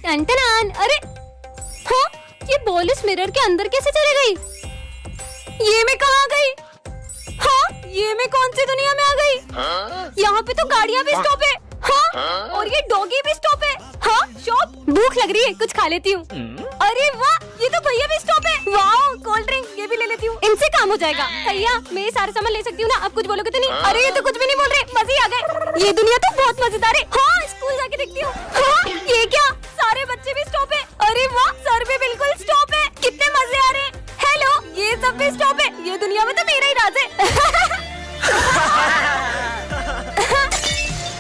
Ton. अरे हाँ, ये बॉल इस मिरर के अंदर कैसे चली गई? ये मैं कहाँ आ गई? हाँ, ये मैं कौन सी दुनिया में आ गई? यहाँ पे तो गाड़ियाँ भी स्टॉप है। हाँ, और ये डॉगी भी स्टॉप है। हाँ, शॉप। भूख लग रही है, कुछ खा लेती हूँ। अरे वाह, ये तो भैया भी स्टॉप है। वाह, कोल्ड ड्रिंक ये भी ले लेती हूँ, इनसे काम हो जाएगा। भैया, मैं ये सारा सामान ले सकती हूँ ना? आप कुछ बोलोगे तो नहीं? अरे ये तो कुछ भी नहीं बोल रहे, मजे ही आ गए। ये दुनिया तो बहुत मजेदार है। हाँ, स्कूल जाके देखती हूँ। हाँ, ये क्या, सारे बच्चे भी स्टॉप है। अरे वाह, सर भी बिल्कुल स्टॉप है। कितने मजे आ रहे हैं। हेलो, ये सब भी स्टॉप है। ये दुनिया में तो मेरा ही राज है।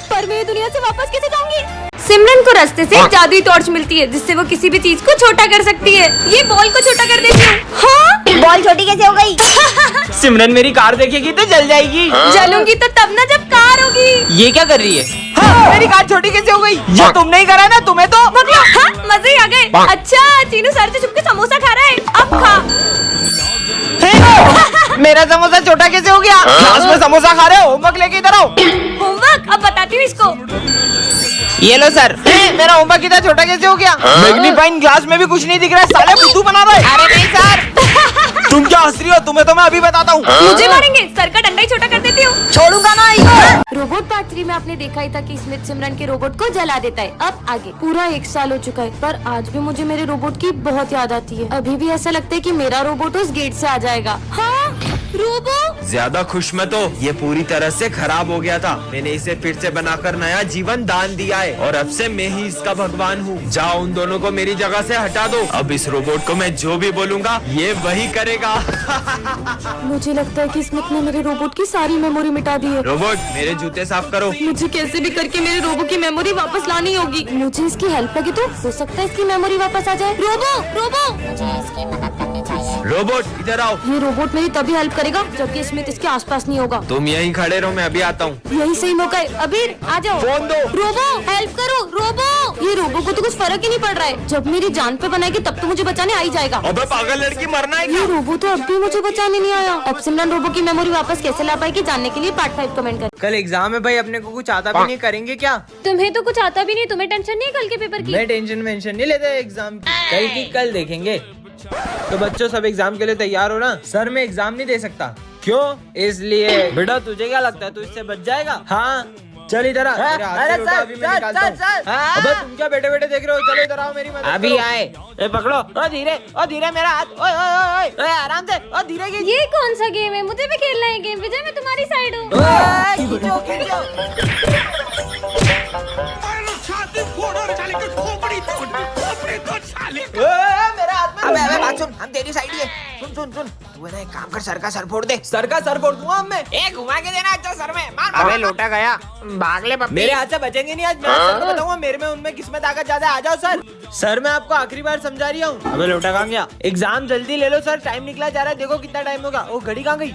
पर मैं ये दुनिया से वापस कैसे जाऊंगी? सिमरन को रास्ते से जादुई टॉर्च मिलती है जिससे वो किसी भी चीज को छोटा कर सकती है। ये बॉल को छोटा कर देती हूँ। हाँ? बॉल छोटी कैसे हो गई? सिमरन मेरी कार देखेगी तो जल जाएगी। जलूंगी तो तब ना जब कार होगी। ये क्या कर रही है? हाँ, मेरी कार छोटी कैसे हो गई? ये तुमने ही करा ना, तुम्हें तो हाँ, मजे ही आ गए। अच्छा, चीनू सर से छुप के समोसा खा रहा है, अब खा। मेरा समोसा छोटा कैसे हो गया? क्लास में समोसा खा रहे हो? होमवर्क लेके इधर आओ। होमवर्क अब बताती हूँ इसको। ये लो सर। मेरा होमवर्क इतना छोटा कैसे हो गया? मैग्नीफाइंग ग्लास में भी कुछ नहीं दिख रहा है। साले बुद्धू बना रहा है। अरे नहीं सर। तुम क्या हंस रही हो? तुम्हें तो मैं अभी बताता हूँ। मुझे मारेंगे, सर का डंडा ही छोटा कर देती हूँ। छोड़ूंगा ना। रोबोट पार्ट 3 में आपने देखा ही था कि स्मिथ सिमरन के रोबोट को जला देता है। अब आगे पूरा 1 साल हो चुका है, पर आज भी मुझे मेरे रोबोट की बहुत याद आती है। अभी भी ऐसा लगता है कि मेरा रोबोट उस गेट से आ जाएगा। हाँ, रोबो। ज्यादा खुश मत हो, ये पूरी तरह से खराब हो गया था। मैंने इसे फिर से बनाकर नया जीवन दान दिया है और अब से मैं ही इसका भगवान हूँ। जाओ उन दोनों को मेरी जगह से हटा दो। अब इस रोबोट को मैं जो भी बोलूँगा ये वही करेगा। मुझे लगता है कि स्मिथ ने मेरे रोबोट की सारी मेमोरी मिटा दी है। रोबोट, मेरे जूते साफ करो। मुझे कैसे भी करके मेरे रोबो की मेमोरी वापस लानी होगी। मुझे इसकी हेल्प लगी तो हो सकता है इसकी मेमोरी वापस आ जाए। रोबो, रोबो, मुझे इसकी मदद करनी चाहिए। रोबोट इधर आओ। ये रोबोट मेरी तभी हेल्प करेगा जबकि स्मिथ इसके आसपास नहीं होगा। तुम यहीं खड़े रहो, मैं अभी आता हूँ। यही सही मौका है। अबीर आ जाओ। फोन दो। रोबो, हेल्प करो। रोबो, ये रोबो को तो कुछ फर्क ही नहीं पड़ रहा है। जब मेरी जान पे बनाएगी तब तो मुझे बचाने आ ही जाएगा। अबे पागल लड़की, मरना है ये क्या? रोबो तो अब भी मुझे बचाने नहीं आया। अब सिमरन रोबो की मेमोरी वापस कैसे ला पाएगी जानने के लिए पार्ट 5 कमेंट कर। कल एग्जाम है भाई, अपने को कुछ आता भी नहीं, करेंगे क्या? तुम्हें तो कुछ आता भी नहीं, तुम्हें टेंशन नहीं कल के पेपर की? मैं टेंशन वेंशन नहीं लेते एग्जाम की, कल की कल देखेंगे। तो बच्चों सब एग्जाम के लिए तैयार हो ना? सर मैं एग्जाम नहीं दे सकता। क्यों? इसलिए बेटा तुझे क्या लगता है तू इससे बच जाएगा? हाँ चल इधर आ। तेरे हाथ से लोटा अभी मैं निकालता हूँ। अबे तुम क्या बैठे बैठे देख रहे हो? चलो इधर आओ, मेरी मदद अभी करो। आए। ए पकड़ो। ओ धीरे मेरा हाथ। ओए ओए ओए आराम से। ओ धीरे की। ये कौन सा गेम है? मुझे भी खेलना है गेम। विजय मैं तुम्हारी साइड हूँ। खींचो खींचो। मेरा हाथ में। अबे बात सुन, हम तेरी साइड ही है। सुन तू है ना एक काम कर, सर का सर फोड़ दे। सर का सर फोड़ दूंगा मैं। एक घुमा के देना अच्छा सर में। मार। अबे लोटा गया, भाग ले पप्पी। मेरे हाथ से बचेंगे नहीं आज। मैं सर को बताऊंगा मेरे में उनमें किसमें ताकत ज्यादा। आ जाओ सर। सर मैं आपको आखिरी बार समझा रही हूँ। अबे लोटा कहाँ गया? एग्जाम जल्दी ले लो सर, टाइम निकला जा रहा है। देखो कितना टाइम होगा। वो घड़ी कहाँ गई?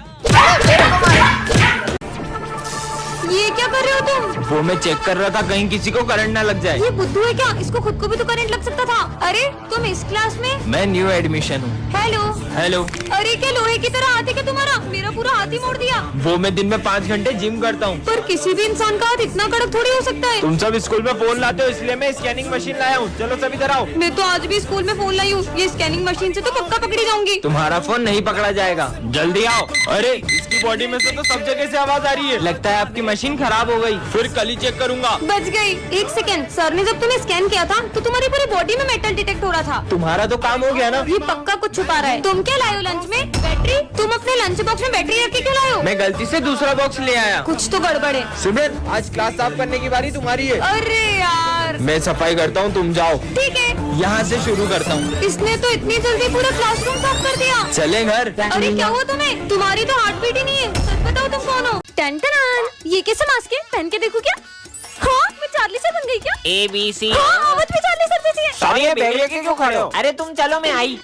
ये क्या कर रहे हो तुम? वो मैं चेक कर रहा था कहीं किसी को करंट ना लग जाए। ये बुद्धू है क्या? इसको खुद को भी तो करंट लग सकता था। अरे तुम इस क्लास में? मैं न्यू एडमिशन हूँ। हेलो। हेलो। अरे क्या लोहे की तरह हाथ है क्या तुम्हारा? मेरा पूरा हाथ ही मोड़ दिया। वो मैं दिन में 5 घंटे जिम करता हूँ। पर किसी भी इंसान का हाथ इतना कड़क थोड़ी हो सकता है। तुम सब स्कूल में फोन लाते हो इसलिए मैं स्कैनिंग मशीन लाया हूँ। चलो सब इधर आओ। मैं तो आज भी स्कूल में फोन लाई हूँ। ये स्कैनिंग मशीन से तो पक्का पकड़ी जाऊंगी। तुम्हारा फोन नहीं पकड़ा जाएगा, जल्दी आओ। अरे इसकी बॉडी में से तो सब जगह से आवाज आ रही है। लगता है आपकी मशीन खराब हो गई। फिर कल ही चेक करूंगा। बच गई। 1 सेकंड, सर ने जब तुम्हें स्कैन किया था तो तुम्हारी पूरी बॉडी में मेटल डिटेक्ट हो रहा था। तुम्हारा तो काम हो गया ना। ये पक्का कुछ छुपा रहा है। तुम क्या लाए हो लंच में? बैटरी? तुम अपने लंच बॉक्स में बैटरी रख के क्यों लाए हो? मैं गलती से दूसरा बॉक्स ले आया। कुछ तो गड़बड़ है। सिमरन आज क्लास साफ करने की बारी तुम्हारी है। अरे यार। मैं सफाई करता हूँ, तुम जाओ। ठीक है। यहाँ से शुरू करता हूँ। इसने तो इतनी जल्दी पूरा क्लासरूम साफ कर दिया। चले घर। अरे क्या हुआ तुम्हें? तुम्हारी तो हार्ट बीट ही नहीं है। सच बताओ तुम कौन हो? टन। ये कैसे मास्क है? पहन के देखो क्या? हाँ, मैं चार्ली सर बन गई क्या? ABC। हाँ, आवाज भी चार्ली सर जैसी है। सॉरी बैग लेके क्यों खड़े हो? अरे तुम चलो, मैं आई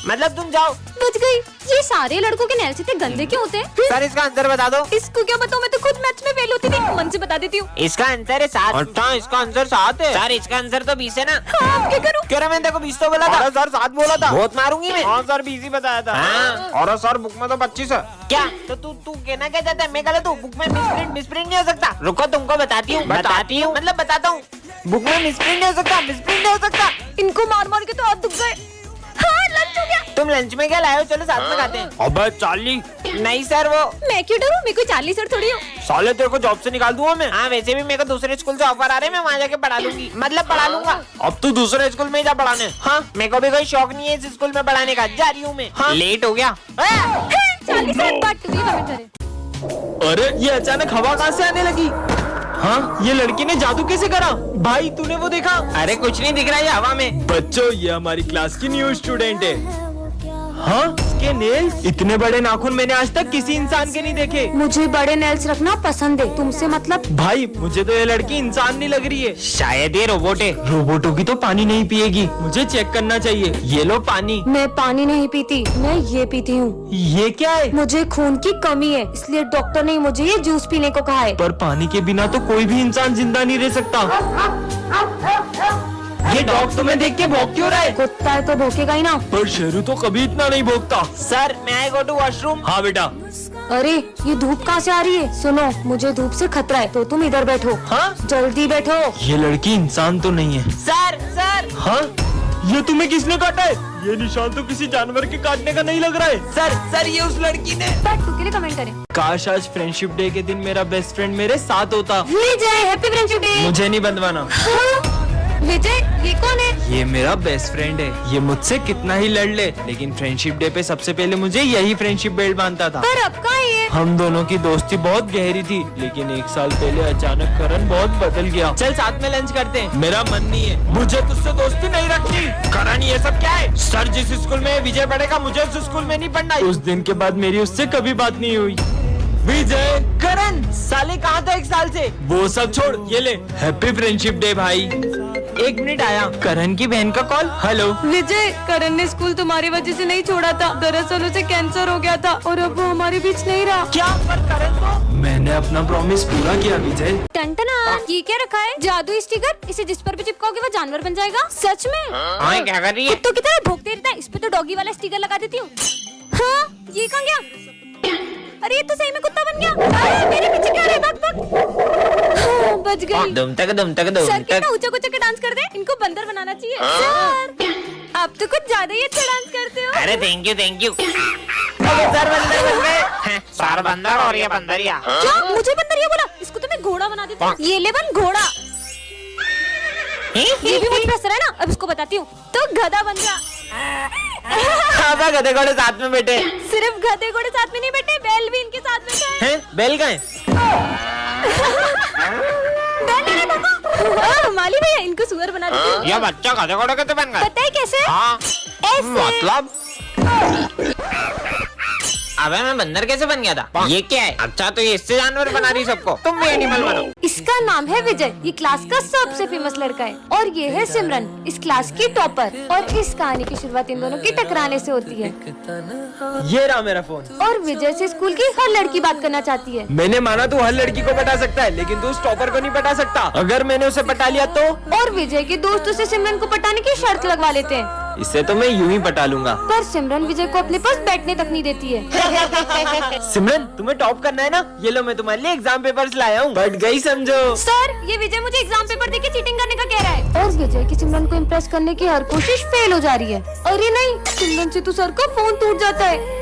मतलब तुम जाओ। बच गई। ये सारे लड़कों के नेल्स इतने गंदे क्यों होते हैं? सर इसका आंसर बता दो। इसको क्या बताऊं? मैं तो खुद मैथ्स में फेल होती थी। मन से बता देती हूँ। इसका आंसर है 7। अच्छा इसका आंसर 7 है। सर इसका आंसर तो 20 है ना? हाँ, अब क्या करूँ? क्यों मैंने देखो 20 तो बोला था। सर 7 बोला था। बहुत मारूंगी मैं। हाँ सर 20 ही बताया था। हाँ। और सर बुक में तो 25 है। क्या? तो तू कहना क्या चाहता है? मैं गलत हूँ? बुक में मिसप्रिंट नहीं हो सकता। रुको तुमको बताती हूँ मतलब बताता हूँ। बुक में मिसप्रिंट नहीं हो सकता, मिसप्रिंट नहीं हो सकता। इनको मार मार के तो हाथ दुख गए। हाँ लंच हो गया। तुम लंच में क्या लाए हो? चलो साथ में खाते हैं। अबे चार्ली। नहीं सर वो। मैं क्यों डरूं? मैं कोई चार्ली सर थोड़ी हूँ। साले तेरे को जॉब से निकाल दूंगा मैं। हाँ वैसे भी मेरे को दूसरे स्कूल से ऑफर आ रहे हैं, मैं वहाँ जाके पढ़ा लूंगी, मतलब पढ़ा लूंगा। अब तू दूसरे स्कूल में जा पढ़ाने। हाँ मेरे को भी कोई शौक नहीं है इस स्कूल में पढ़ाने का, जा रही हूँ मैं। हाँ लेट हो गया। चार्ली सर बात टू कमेंट करें। अरे ये अचानक हवा कहाँ से आने लगी? हाँ ये लड़की ने जादू कैसे करा? भाई तूने वो देखा? अरे कुछ नहीं दिख रहा है हवा में। बच्चों ये हमारी क्लास की न्यू स्टूडेंट है। हाँ इसके नेल्स इतने बड़े नाखून मैंने आज तक किसी इंसान के नहीं देखे। मुझे बड़े नेल्स रखना पसंद है, तुमसे मतलब? भाई मुझे तो ये लड़की इंसान नहीं लग रही है, शायद ये रोबोट है। रोबोटों की तो पानी नहीं पिएगी, मुझे चेक करना चाहिए। ये लो पानी। मैं पानी नहीं पीती, मैं ये पीती हूँ। ये क्या है? मुझे खून की कमी है, इसलिए डॉक्टर ने मुझे ये जूस पीने को कहा है। पर पानी के बिना तो कोई भी इंसान जिंदा नहीं रह सकता। ये डॉग तुम्हें देख के भौंक क्यों रहा है? कुत्ता है तो भौंकेगा ही ना। पर शेरू तो कभी इतना नहीं भौंकता। सर मैं आई गो टू वॉशरूम। हाँ बेटा। अरे ये धूप कहाँ से आ रही है? सुनो मुझे धूप से खतरा है, तो तुम इधर बैठो। हाँ जल्दी बैठो। ये लड़की इंसान तो नहीं है। Sir sir. हाँ ये तुम्हें किसने काटा है? ये निशान तो किसी जानवर के काटने का नहीं लग रहा है। सर सर ये उस लड़की ने। पार्ट 2 के लिए कमेंट करें। काश आज फ्रेंडशिप डे के दिन मेरा बेस्ट फ्रेंड मेरे साथ होता। विजय हैप्पी फ्रेंडशिप डे। मुझे नहीं बंधवाना। विजय ये कौन है? ये मेरा बेस्ट फ्रेंड है, ये मुझसे कितना ही लड़ ले, लेकिन फ्रेंडशिप डे पे सबसे पहले मुझे यही फ्रेंडशिप बेल्ट बांधता था। पर अब कहाँ है ये? हम दोनों की दोस्ती बहुत गहरी थी, लेकिन 1 साल पहले अचानक करण बहुत बदल गया। चल साथ में लंच करते हैं। मेरा मन नहीं है, मुझे तुझसे दोस्ती नहीं रखनी। करण ये सब क्या है? सर जिस स्कूल में विजय पढ़ेगा मुझे उस स्कूल में नहीं पढ़ना। उस दिन के बाद मेरी उससे कभी बात नहीं हुई। विजय करण साले कहाँ था 1 साल से? वो सब छोड़, ये ले हैप्पी फ्रेंडशिप डे भाई। 1 मिनट आया, करण की बहन का कॉल। हेलो विजय, करण ने स्कूल तुम्हारी वजह से नहीं छोड़ा था, दरअसल उसे कैंसर हो गया था और अब वो हमारे बीच नहीं रहा। क्या? पर करण तो मैंने अपना प्रॉमिस पूरा किया विजय। टंटना ये क्या रखा है? जादू स्टिकर, इसे जिस पर भी चिपकाओगे वो जानवर बन जाएगा। सच में? हाँ क्या कर रही है? कुत्तों की तरह भौंकते रहता है, इस पे तो डॉगी वाला स्टिकर लगा देती हूँ। हाँ ये कहाँ गया? अरे ये तो सही में कुत्ता बन गया। अरे मेरे पीछे क्या रहा है? भाग भाग। हाँ, बच गई। दुम तक सर कितना ऊंचा ऊंचा के डांस कर दे, इनको बंदर बनाना चाहिए। सर आप तो कुछ ज्यादा ही अच्छा डांस करते हो। अरे थैंक यू। सर बंदर बन गए। सर बंदर और ये बंदरिया। क्या मुझे बंदरिया बोला? इसको तो मैं घोड़ा बना देती हूँ। ये ले बन घोड़ा। ये भी मुझ पे असर है ना, अब इसको बताती हूँ। तो गधा बन जा। गधे घोड़े साथ में बैठे। सिर्फ गधे घोड़े साथ में नहीं बैठे, बैल भी इनके साथ बैठे हैं। बैल का है? बैल नहीं देखो। माली भैया इनको सुअर बना देती हूँ। ये बच्चा गधे घोड़े कैसे बन गए? पता है कैसे? हाँ ऐसे। मतलब अबे मैं बंदर कैसे बन गया था? ये क्या है? अच्छा तो ये इससे जानवर बना रही सबको, तुम भी एनिमल बनो। इसका नाम है विजय, ये क्लास का सबसे फेमस लड़का है। और ये है सिमरन, इस क्लास की टॉपर। और इस कहानी की शुरुआत इन दोनों की टकराने से होती है। ये रहा मेरा फोन। और विजय से स्कूल की हर लड़की बात करना चाहती है। मैंने माना तू हर लड़की को पटा सकता है, लेकिन तू उस टॉपर को नहीं पटा सकता। अगर मैंने उसे पटा लिया तो? और विजय के दोस्त उसे सिमरन को पटाने की शर्त लगवा लेते हैं। इससे तो मैं यूं ही पटा लूंगा। पर सिमरन विजय को अपने पास बैठने तक नहीं देती है। सिमरन तुम्हें टॉप करना है ना? ये लो मैं तुम्हारे लिए एग्जाम पेपर्स लाया हूँ, बट गई समझो। सर ये विजय मुझे एग्जाम पेपर देके चीटिंग करने का कह रहा है। और विजय की सिमरन को इम्प्रेस करने की हर कोशिश फेल हो जा रही है। अरे नहीं, सिमरन से तो सर का फोन टूट जाता है।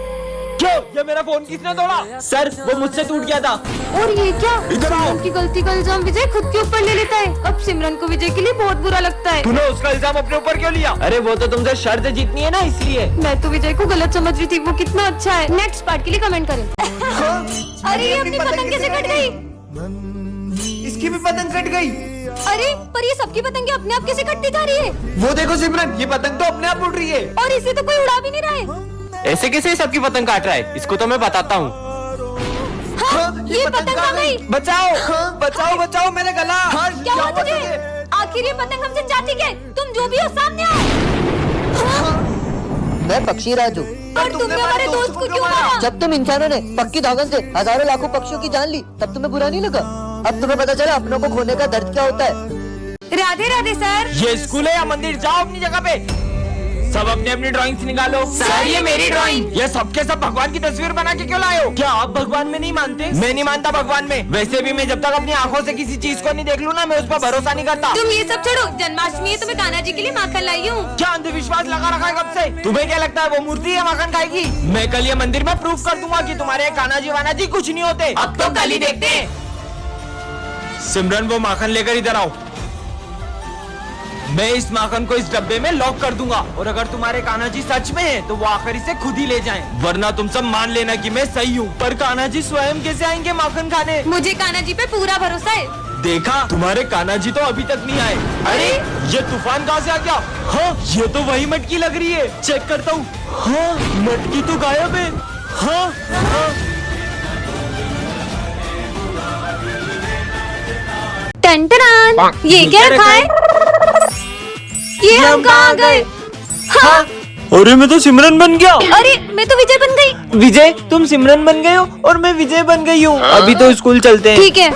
क्यों? ये मेरा फोन किसने तोड़ा? सर वो मुझसे टूट गया था। और ये क्या? इधर आओ। सिमरन की गलती का इल्जाम विजय खुद के ऊपर ले लेता है। अब सिमरन को विजय के लिए बहुत बुरा लगता है। तूने उसका इल्जाम अपने ऊपर क्यों लिया? अरे वो तो तुमसे शर्त जीतनी है ना, इसलिए। मैं तो विजय को गलत समझ रही थी, वो कितना अच्छा है। नेक्स्ट पार्ट के लिए कमेंट करें। अरे ये अपनी पतंग कैसे कट गई? इसकी भी पतंग कट गई। अरे पर ये सबकी पतंगे अपने आप कैसे कटती जा रही है? वो देखो सिमरन, ये पतंग तो अपने आप उड़ रही है। और इसे तो कोई उड़ा भी नहीं रहा है। ऐसे कैसे सबकी पतंग काट रहा है? इसको तो मैं बताता हूँ। हाँ, ये पतंग कहाँ गई? बचाओ बचाओ बचाओ मेरा गला। क्या हुआ तुझे? आखिर ये पतंग हमसे जाती क्या? तुम जो भी हो सामने आओ। मैं पक्षी राज हूँ। और तुमने हमारे दोस्त को क्यों मारा? जब तुम इंसानों ने पक्की धागन से हजारों लाखों पक्षियों की जान ली, तब तुम्हें बुरा नहीं लगा? अब तुम्हें पता चला अपनों को खोने का दर्द क्या होता है। राधे राधे सर। ये स्कूल है या मंदिर? जाओ अपनी जगह पे। सब अपनी अपनी ड्राइंग्स निकालो। सर, ये मेरी ड्राइंग। ये सबके सब भगवान की तस्वीर बना के क्यों लाए हो? क्या आप भगवान में नहीं मानते? मैं नहीं मानता भगवान में। वैसे भी मैं जब तक अपनी आंखों से किसी चीज को नहीं देख लूँ ना, मैं उस पर भरोसा नहीं करता। तुम ये सब छोड़ो, जन्माष्टमी है तो मैं कान्हा जी के लिए माखन लाई हूँ। क्या अंधविश्वास लगा रखा है कब से? तुम्हें क्या लगता है वो मूर्ति है माखन खाएगी? मैं कल ये मंदिर में प्रूफ कर दूंगा कि तुम्हारे कान्हा जी वाना जी कुछ नहीं होते। अब तो कल ही देखते हैं। सिमरन वो माखन लेकर इधर आओ। मैं इस माखन को इस डब्बे में लॉक कर दूंगा और अगर तुम्हारे कान्हा जी सच में है तो वो आखिर इसे खुद ही ले जाएं। वरना तुम सब मान लेना कि मैं सही हूँ। पर कान्हा जी स्वयं कैसे आएंगे माखन खाने? मुझे कान्हा जी पे पूरा भरोसा है। देखा, तुम्हारे कान्हा जी तो अभी तक नहीं आए। अरे ये तूफान कहाँ से आ गया? हाँ, ये तो वही मटकी लग रही है। चेक करता हूँ। हाँ, मटकी तो गायब है। हाँ, हाँ। टन ये क्या रखा है? ये हम कहाँ गए? हाँ, अरे मैं तो सिमरन बन गया। अरे मैं तो विजय बन गई। विजय, तुम सिमरन बन गए हो और मैं विजय बन गई हूँ। अभी तो स्कूल चलते हैं। ठीक है।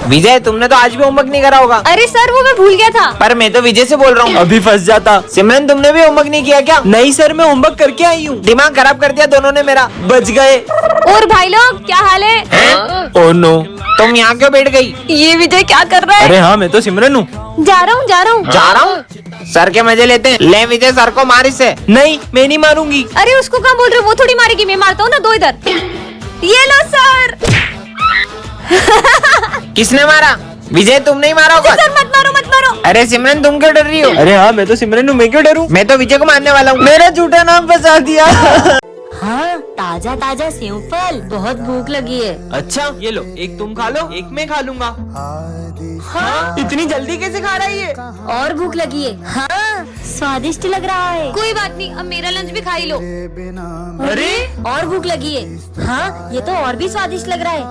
विजय, तुमने तो आज भी होमवर्क नहीं करा होगा। अरे सर, वो मैं भूल गया था। पर मैं तो विजय से बोल रहा हूँ। अभी फंस जाता। सिमरन, तुमने भी होमवर्क नहीं किया क्या? नहीं सर, मैं होमवर्क करके आई हूँ। दिमाग खराब कर दिया दोनों ने मेरा। बच गए। और भाई लोग, क्या हाल है? ओह नो, तुम यहाँ क्यों बैठ गई? ये विजय क्या कर रहा है? अरे हाँ, मैं तो सिमरन हूँ। जा रहा हूँ जा रहा हूँ। सर के मजे लेते हैं। ले विजय, सर को मार इसे। नहीं, मैं नहीं मारूंगी। अरे उसको कहाँ बोल रहे हो? वो थोड़ी मारेगी, मैं मारता हूँ ना। दो इधर। ये लो सर। किसने मारा? विजय, तुम नहीं मारा होगा। सर मत मारो, मत मारो। अरे सिमरन, तुम क्यों डर रही हो? अरे हाँ, मैं तो सिमरन हूँ, मैं क्यों डरूं? मैं तो विजय को मारने वाला हूँ। मेरा झूठा नाम फंसा दिया। हाँ, ताजा ताजा सेव फल, बहुत भूख लगी है। अच्छा, ये लो, एक तुम खा लो, एक मैं खा लूंगा। हाँ, इतनी जल्दी कैसे खा रही है? और भूख लगी है। हाँ, स्वादिष्ट लग रहा है। कोई बात नहीं, अब मेरा लंच भी खा ही लो। अरे और भूख लगी है। हाँ, ये तो और भी स्वादिष्ट लग रहा है।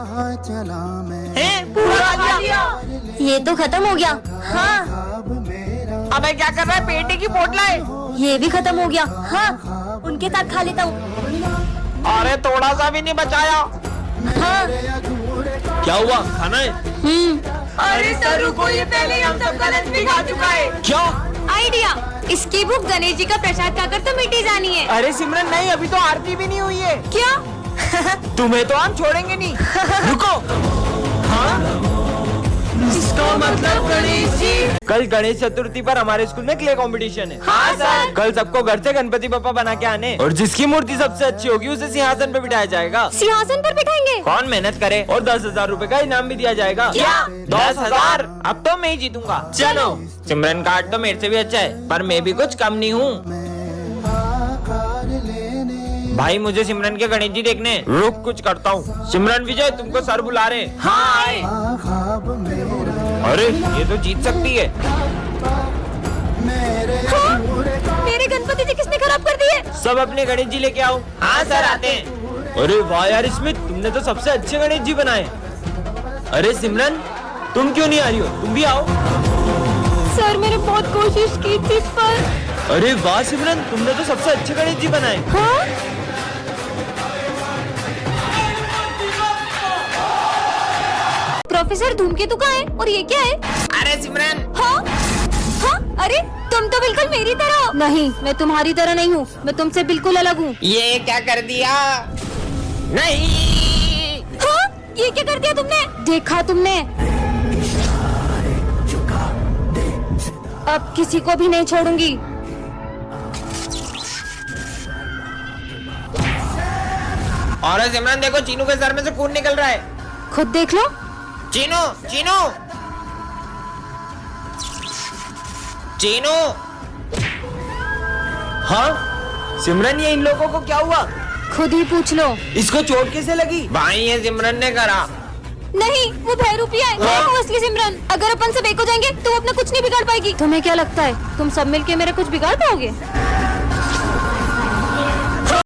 पूरा खा लिया। ये तो खत्म हो गया। हाँ, अबे क्या कर रहा है? पेटे की पोटला है। ये भी खत्म हो गया। हाँ, उनके साथ खा लेता हूँ। अरे थोड़ा सा भी नहीं बचाया। हाँ, क्या हुआ? खाना है? अरे सर रुको, ये पहले ही हम सबका लंच भी खा चुका है। क्या? आइडिया, इसकी भूख गणेश जी का प्रसाद खाकर तो मिटी जानी है। अरे सिमरन, नहीं, अभी तो आरती भी नहीं हुई है। क्या? तुम्हें तो हम छोड़ेंगे नहीं। रुको। हाँ, इसका मतलब गणेश जी। कल गणेश चतुर्थी पर हमारे स्कूल में क्ले कंपटीशन है। हाँ सर। कल सबको घर से गणपति पापा बना के आने और जिसकी मूर्ति सबसे अच्छी होगी उसे सिंहासन पे बिठाया जाएगा। सिंहासन पर बिठाएंगे? कौन मेहनत करे। और 10,000 रूपए का इनाम भी दिया जाएगा। क्या? 10,000? अब तो मैं ही जीतूंगा। चलो। सिमरन का आर्ट तो मेरे से भी अच्छा है, पर मैं भी कुछ कम नहीं हूँ। भाई, मुझे सिमरन के गणेश जी देखने। रुक, कुछ करता हूँ। सिमरन, विजय, तुमको सर बुला रहे। हाँ, अरे ये तो जीत सकती है। हाँ? मेरे गणपति जी किसने खराब कर दिए? सब अपने गणेश जी लेके आओ। हाँ सर, आते हैं। अरे वाह यार स्मिथ, तुमने तो सबसे अच्छे गणेश जी बनाए। अरे सिमरन, तुम क्यों नहीं आ रही हो? तुम भी आओ। सर, मैंने बहुत कोशिश की थी पर। अरे वाह सिमरन, तुमने तो सबसे अच्छे गणेश जी बनाए। हाँ? प्रोफेसर धूमकेतु का है और ये क्या है? अरे सिमरन। हाँ? हाँ? अरे तुम तो बिल्कुल मेरी तरह हो। नहीं, मैं तुम्हारी तरह नहीं हूँ, मैं तुमसे बिल्कुल अलग हूँ। ये क्या कर दिया? नहीं। हाँ? ये क्या कर दिया तुमने? देखा तुमने? अब किसी को भी नहीं छोड़ूंगी। और सिमरन देखो, चीनू के सर में से खून निकल रहा है। खुद देख लो। चीनू, चीनू, चीनू। हाँ सिमरन, ये इन लोगों को क्या हुआ? खुद ही पूछ लो। इसको चोट कैसे लगी? भाई ये सिमरन ने करा। नहीं, वो भैरूपिया है। मैं हूँ असली सिमरन। अगर अपन सब एक हो जाएंगे तो वो अपना कुछ नहीं बिगाड़ पाएगी। तुम्हें क्या लगता है, तुम सब मिलके मेरा कुछ बिगाड़ पाओगे?